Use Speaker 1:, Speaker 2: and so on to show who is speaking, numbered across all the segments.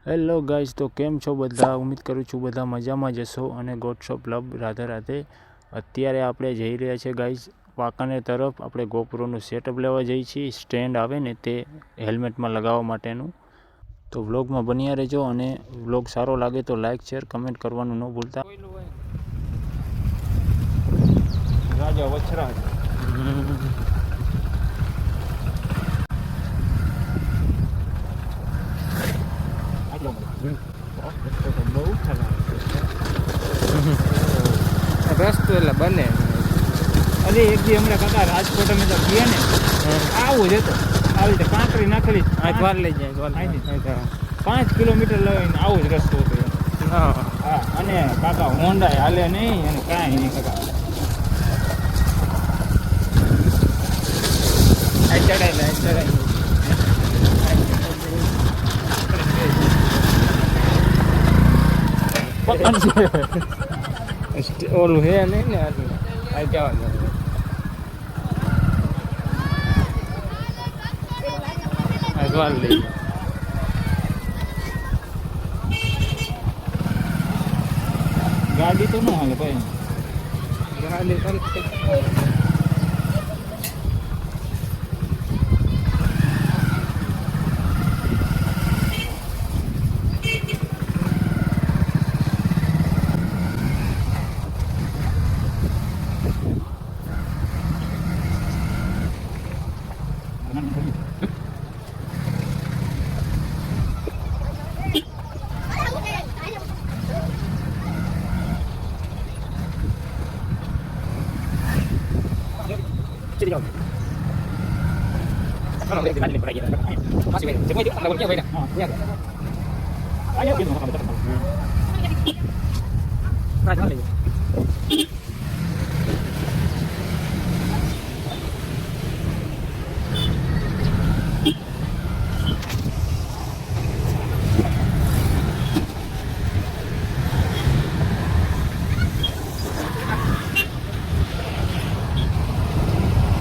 Speaker 1: Hello guys, તો કેમ છો બધા? ઉમ્મીદ કરું છું બધા મજામાં જશો અને ગોડ્સ ઓફ લવ. રાધે રાધે. અત્યારે આપણે જઈ રહ્યા છીએ ગાઈઝ વાંકાનેર તરફ. આપણે ગોપ્રોનું સેટઅપ લેવા જઈએ છીએ. સ્ટેન્ડ આવે ને તે હેલ્મેટમાં લગાવવા માટેનું. તો વ્લોગમાં બન્યા રહેજો અને વ્લોગ સારો લાગે તો લાઇક શેર કમેન્ટ કરવાનું ન ભૂલતા. રાજા વછરાજ
Speaker 2: રસ્તો એટલે બને.
Speaker 1: અરે એક દી હમણાં કાકા રાજકોટ અમે તો ગયા ને, આવું જ હતો. આવી રીતે કાંકરી નાખેલી
Speaker 2: વાર લઈ જાય
Speaker 1: 5 કિલોમીટર લઈને આવું જ રસ્તો હતો. હા, અને કાકા હોન્ડા હાલે નહીં અને કાંઈ નહીં કાકા.
Speaker 2: ઓલું હે નહીં ને આ જવાનું વાર લઈ
Speaker 1: ગાડી તો ન હાલે ભાઈ.
Speaker 2: ગાડી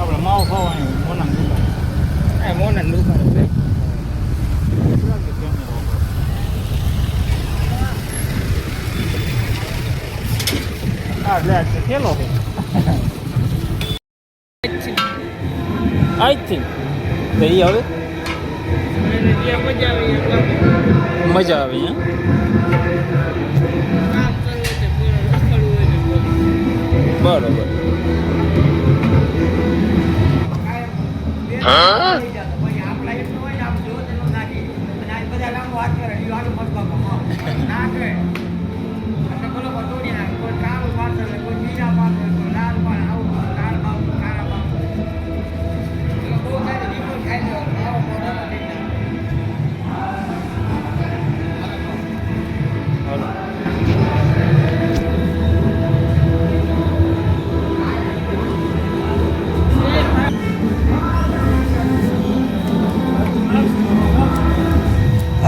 Speaker 1: આપણે માવો ખાવાનું મોનાનું દુકાન.
Speaker 2: મોના દુકાન છે.
Speaker 1: હા, લે ખેલો છે. આઈ થિંક તો એ હવે મજા આવી. બરોબર.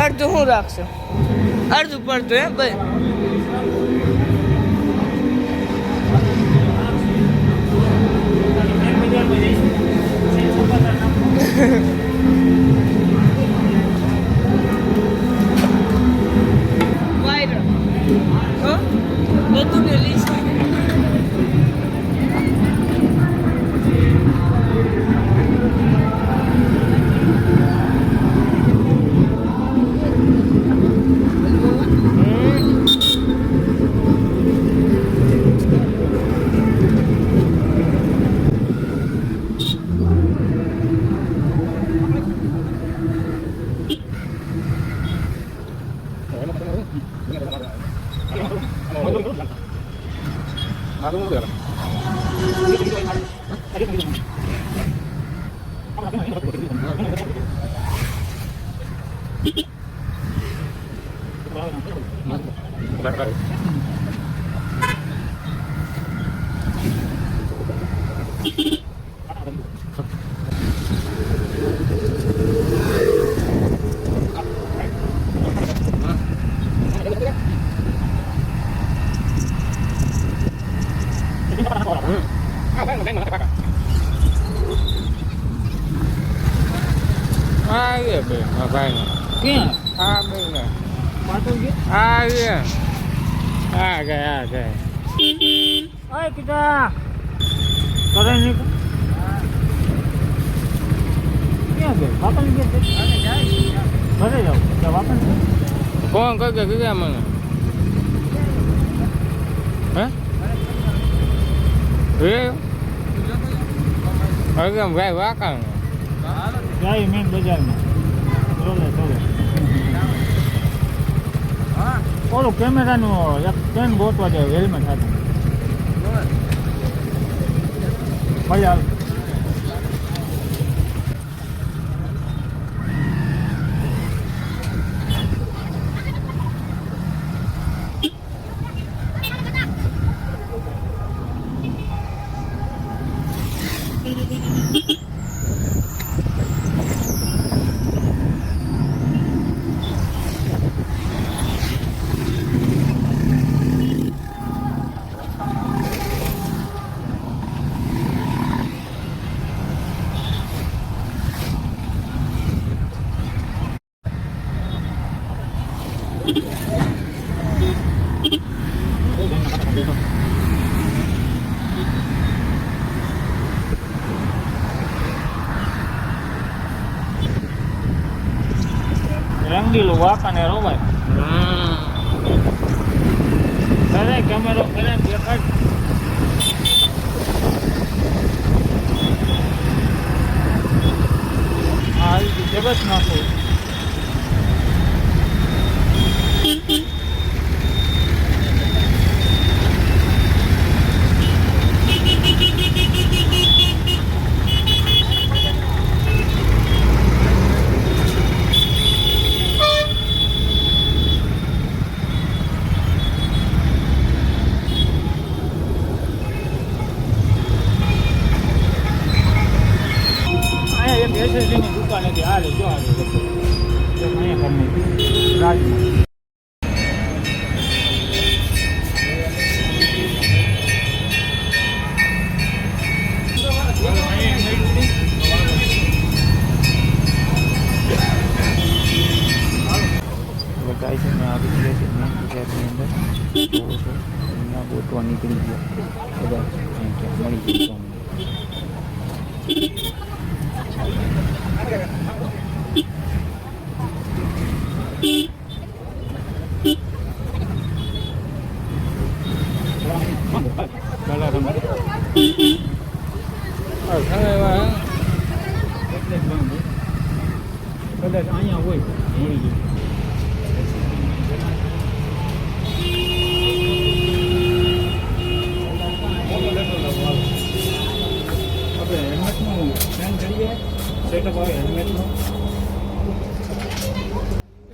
Speaker 2: અડધું હું રાખશો, અડધું પડતું હે ભાઈ. વાયર બધું ને લીસ
Speaker 1: ભાઈ
Speaker 2: ક્યાં
Speaker 1: હા ભાઈ આ ગયા આ ગયા ઓય કીધા કરે નહીં ક્યાં ગયો વાપન ઘરે જાવ ત્યાં વાપન કોણ કઈ કે કીધા મને હે હવે ભાઈ વાકા જાય મેન બજારમાં ઓલું કેમેરાનું એક પેન ગોતવા જાય હેલ્મેટ સાથે મજા આવે રંગીલું વાંકાને રોવાય અરે કેમેરો કરે દેખાડ હા જગત નાખો એસએસડીની દુકાન હતી હાલે જો હાલે અહીંયા ઘરની રાજમાં ગાય છે ને આવી ગયો છે મેન ગુજરાતની અંદર એમના ગોતવા નીકળી ગયા બધા મળી ગયું કદાચ અહીંયા હોય મળી ગયું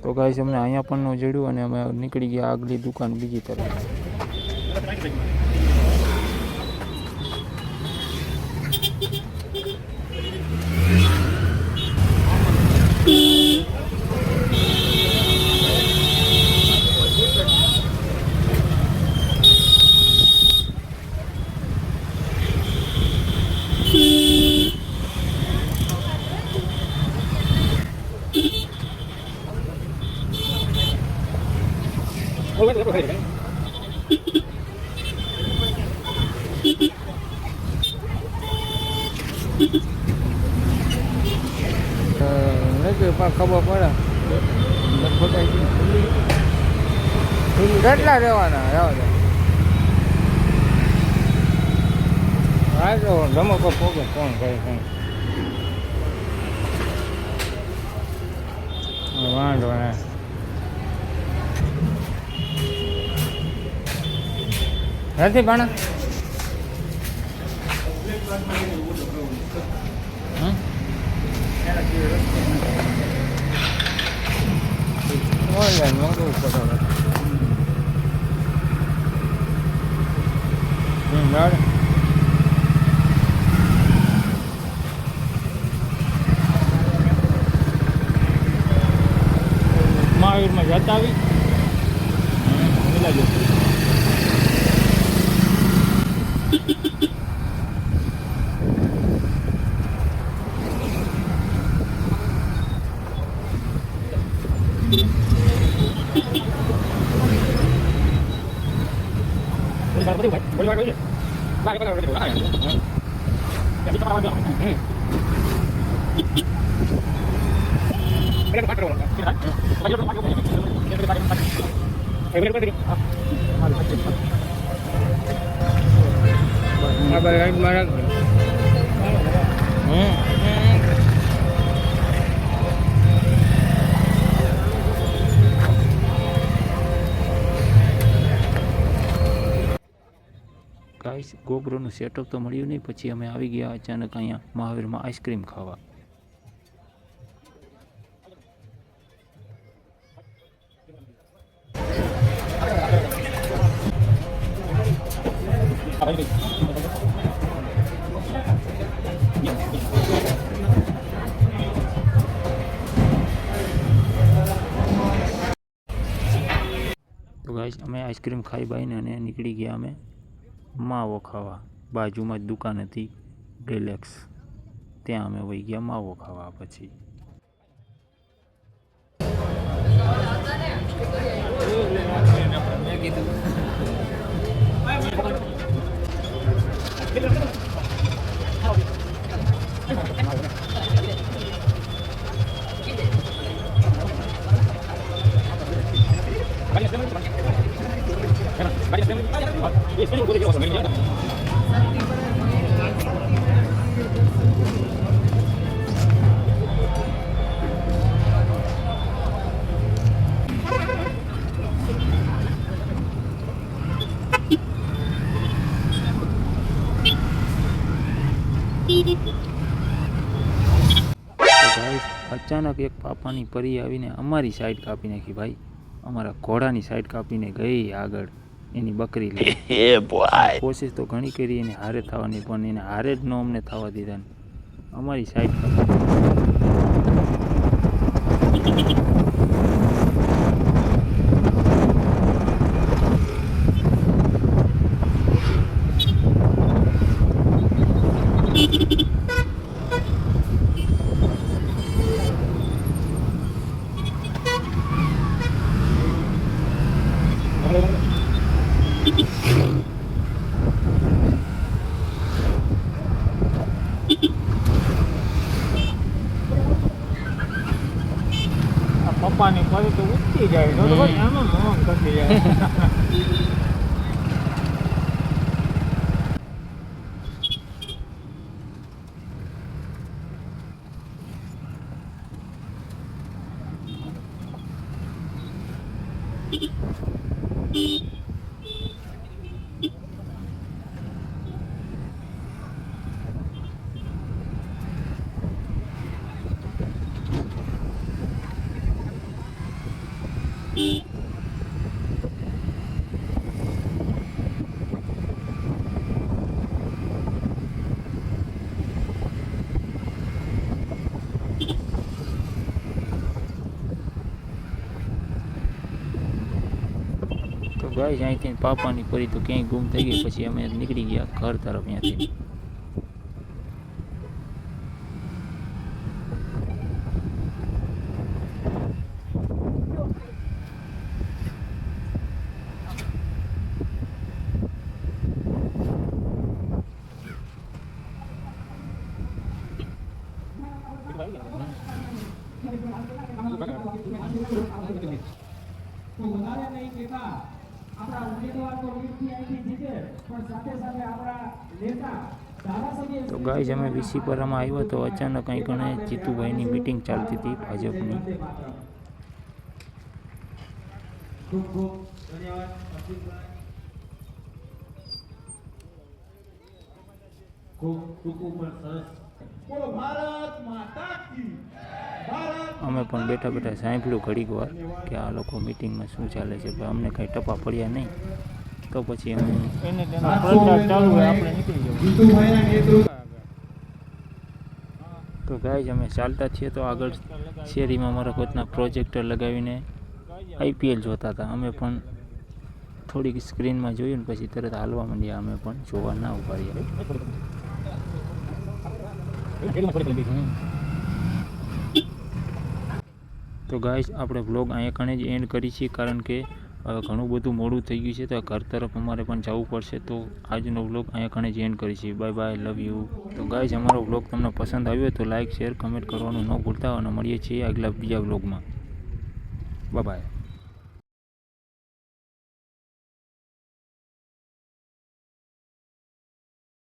Speaker 1: તો ગાઈસ અમને અહીંયા પણ નો જડ્યું અને અમે નીકળી ગયા આગલી દુકાન બીજી તરફ ખબર પડે કેટલા રહેવાના હા તો ધમકો પોગે કોણ કરે કોણ વાંધો ને નથી પણ ઓનલાઈન મંગાવવું પડે મહાવીરમાં જતા આવી મિલાજો ગાઈસ ગોપ્રોનું સેટઅપ તો મળ્યું નહીં, પછી અમે આવી ગયા અચાનક અહીંયા મહાવીરમાં આઈસ્ક્રીમ ખાવા. તો ગાઈસ અમે આઈસ્ક્રીમ ખાઈ બાઈને અને નીકળી ગયા અમે માવો ખાવા. બાજુમાં જ દુકાન હતી ગેલેક્સ, ત્યાં અમે વહી ગયા માવો ખાવા. પછી અચાનક એક પાપાની પરી આવીને અમારી સાઈડ કાપી નાખી ભાઈ. અમારા ઘોડાની સાઈડ કાપીને ગઈ આગળ એની બકરી લઈ. કોશિશ તો ઘણી કરી એને હારે થવાની, પણ એને હારે જ ન અમને થવા દીધા. અમારી સાઈડ
Speaker 2: પપ્પાની પરી તો ઉઠી જાય તો એમાં મોમ કરી જાય. તો ગાઈસ અહીંથી પાપાની પરી તો ક્યાંય ગુમ થઈ ગઈ. પછી અમે નીકળી ગયા ઘર તરફ ત્યાંથી. તો ગાઈસ અમે વિસીપરામાં આવ્યો તો અચાનક અહીં કણે જીતુભાઈની મીટિંગ ચાલતી હતી ભાજપની. અમે પણ બેઠા બેઠા સાંભળ્યું ઘડીક વાર કે આ લોકો મીટિંગમાં શું ચાલે છે, પણ અમને કંઈ ટપા પડ્યા નહીં. તો પછી અમે તો ગાઈસ અમે ચાલતા છીએ તો આગળ શેરીમાં અમારા પોતાના પ્રોજેક્ટર લગાવીને IPL જોતા હતા. અમે પણ થોડીક સ્ક્રીનમાં જોયું ને પછી તરત હાલવા માંડ્યા. અમે પણ જોવા ના ઉભા રહ્યા. તો ગાઈસ આપણે બ્લોગ અહીંયા કણે જ એન્ડ કરી છીએ, કારણ કે
Speaker 1: હવે ઘણું બધું મોડું થઈ ગયું છે તો ઘર તરફ અમારે પણ જવું પડશે. તો આજનો વ્લોગ અહીંયા કણે જ એન્ડ કરીશું. Bye bye, love you. તો ગાઈઝ અમારો વ્લોગ તમને પસંદ આવ્યો તો લાઇક શેર કમેન્ટ કરવાનું ન ભૂલતા અને મળીએ છીએ આગલા બીજા વ્લોગમાં. Bye bye.